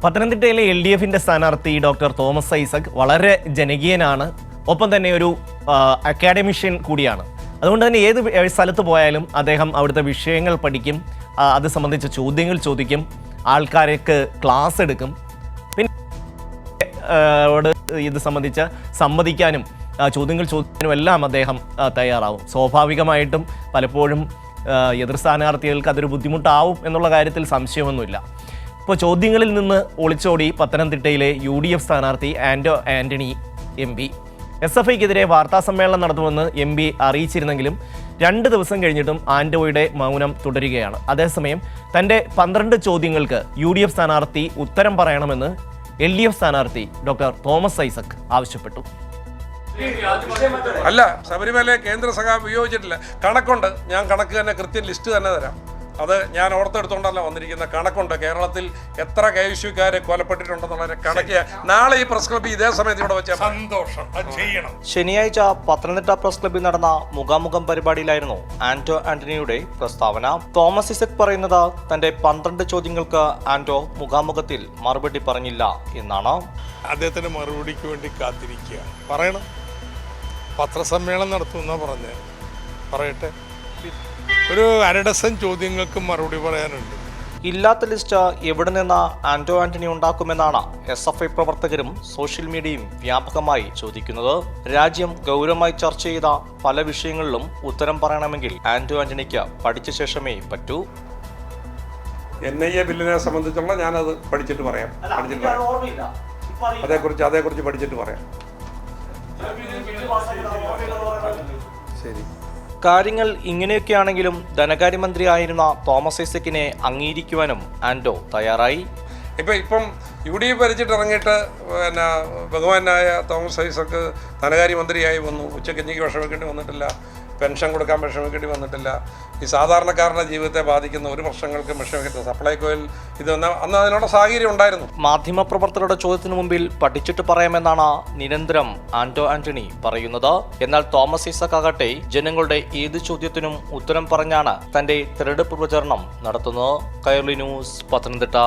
പത്തനംതിട്ടയിലെ LDFിന്റെ സ്ഥാനാർത്ഥി doctor Thomas Isaac വളരെ ജനകീയനാണ്. ഒപ്പം തന്നെ ഒരു അക്കാഡമിഷ്യൻ കൂടിയാണ്. അതുകൊണ്ട് തന്നെ ഏത് സ്ഥലത്ത് പോയാലും അദ്ദേഹം അവിടുത്തെ വിഷയങ്ങൾ പഠിക്കും, അത് സംബന്ധിച്ച ചോദ്യങ്ങൾ ചോദിക്കും, ആൾക്കാർക്ക് ക്ലാസ് എടുക്കും. പിന്നെ ഇത് സംബന്ധിച്ച് സംവദിക്കാനും ചോദ്യങ്ങൾ ചോദിക്കാനും എല്ലാം അദ്ദേഹം തയ്യാറാവും. സ്വാഭാവികമായിട്ടും പലപ്പോഴും എതിർ സ്ഥാനാർത്ഥികൾക്ക് അതൊരു ബുദ്ധിമുട്ടാവും എന്നുള്ള കാര്യത്തിൽ സംശയമൊന്നുമില്ല. ഇപ്പോൾ ചോദ്യങ്ങളിൽ നിന്ന് ഒളിച്ചോടി പത്തനംതിട്ടയിലെ UDF സ്ഥാനാർത്ഥി ആന്റോ ആന്റണി MP SFIക്കെതിരെ വാർത്താസമ്മേളനം നടത്തുമെന്ന് MP അറിയിച്ചിരുന്നെങ്കിലും 2 ദിവസം കഴിഞ്ഞിട്ടും ആന്റോയുടെ മൗനം തുടരുകയാണ്. അതേസമയം തൻ്റെ 12 ചോദ്യങ്ങൾക്ക് UDF സ്ഥാനാർത്ഥി ഉത്തരം പറയണമെന്ന് LDF സ്ഥാനാർത്ഥി ഡോക്ടർ തോമസ് ഐസക് ആവശ്യപ്പെട്ടു. അല്ല, ശബരിമല കേന്ദ്ര സഖാവ് ഉപയോഗിച്ചിട്ടില്ല. കണക്കുണ്ട്, ഞാൻ കണക്ക് തന്നെ കൃത്യം ലിസ്റ്റ് തന്നെ തരാം. അത് ഞാൻ ഓർത്തെടുത്തോണ്ടല്ല വന്നിരിക്കുന്ന കണക്കുണ്ട്. കേരളത്തിൽ എത്ര കൈവിശ്വക്കാരെ കൊലപ്പെട്ടിട്ടുണ്ടെന്നുള്ള കണക്ക് നാളെ ഈ പ്രസ് ക്ലബ്ബിൽ ഇതേ സമയത്ത് ഇവിടെ വെച്ച സന്തോഷം ചെയ്യണം. ശനിയാഴ്ച പത്തനംതിട്ട പ്രസ് ക്ലബ്ബിൽ നടന്ന മുഖാമുഖം പരിപാടിയിലായിരുന്നു ആന്റോ ആന്റണിയുടെ പ്രസ്താവന. തോമസ് ഐസക് പറയുന്നത് തന്റെ 12 ചോദ്യങ്ങൾക്ക് ആന്റോ മുഖാമുഖത്തിൽ മറുപടി പറഞ്ഞില്ല എന്നാണ്. അദ്ദേഹത്തിന്റെ മറുപടിക്ക് വേണ്ടി കാത്തിരിക്കുക. പറയണം, പത്രസമ്മേളനം നടത്തുമെന്നാ പറഞ്ഞ് പറയട്ടെ. ഒരു 1 ഡസൻ ചോദ്യങ്ങൾക്ക് മറുപടി പറയാനുണ്ട്. ഇല്ലാത്ത ലിസ്റ്റ് എവിടെ നിന്ന് ആന്റോ ആന്റണി ഉണ്ടാക്കുമെന്നാണ് SFI പ്രവർത്തകരും സോഷ്യൽ മീഡിയയും വ്യാപകമായി ചോദിക്കുന്നത്. രാജ്യം ഗൗരവമായി ചർച്ച ചെയ്ത പല വിഷയങ്ങളിലും ഉത്തരം പറയണമെങ്കിൽ ആന്റോ ആന്റണിക്ക് പഠിച്ച ശേഷമേ പറ്റൂ. NIA ബില്ലിനെ സംബന്ധിച്ചുള്ള ഞാനത് പഠിച്ചിട്ട് പറയാം. അതേക്കുറിച്ച് പഠിച്ചിട്ട് പറയാം. ശരി. കാര്യങ്ങൾ ഇങ്ങനെയൊക്കെയാണെങ്കിലും ധനകാര്യമന്ത്രിയായിരുന്ന തോമസ് ഐസക്കിനെ അംഗീകരിക്കുവാനും ആന്റോ തയ്യാറായി. ഇപ്പം UDF ഭരിച്ചിട്ട് ഇറങ്ങിയിട്ട് ബഹുമാനായ തോമസ് ഐസക് ധനകാര്യമന്ത്രിയായി വന്നു. ഉച്ചക്കഞ്ഞിക്ക് വിഷമിക്കേണ്ടി വന്നിട്ടില്ല, പെൻഷൻ കൊടുക്കാൻ വിഷമിക്കേണ്ടി വന്നിട്ടില്ല. ഈ സാധാരണക്കാരുടെ ജീവിതത്തെ ബാധിക്കുന്ന ഒരു പ്രശ്നങ്ങൾക്ക് വിഷമിക്കത്തില്ല. സപ്ലൈകോയിൽ അന്ന് അതിനുള്ള സാഹചര്യം ഉണ്ടായിരുന്നു. മാധ്യമപ്രവർത്തകരുടെ ചോദ്യത്തിനു മുമ്പിൽ പഠിച്ചിട്ട് പറയാമെന്നാണ് നിരന്തരം ആന്റോ ആന്റണി പറയുന്നത്. എന്നാൽ തോമസ് ഐസക് ആകട്ടെ ജനങ്ങളുടെ ഏത് ചോദ്യത്തിനും ഉത്തരം പറഞ്ഞാണ് തന്റെ തെരഞ്ഞെടുപ്പ് പ്രചരണം നടത്തുന്നത്. കൈരളി ന്യൂസ്, പത്തനംതിട്ട.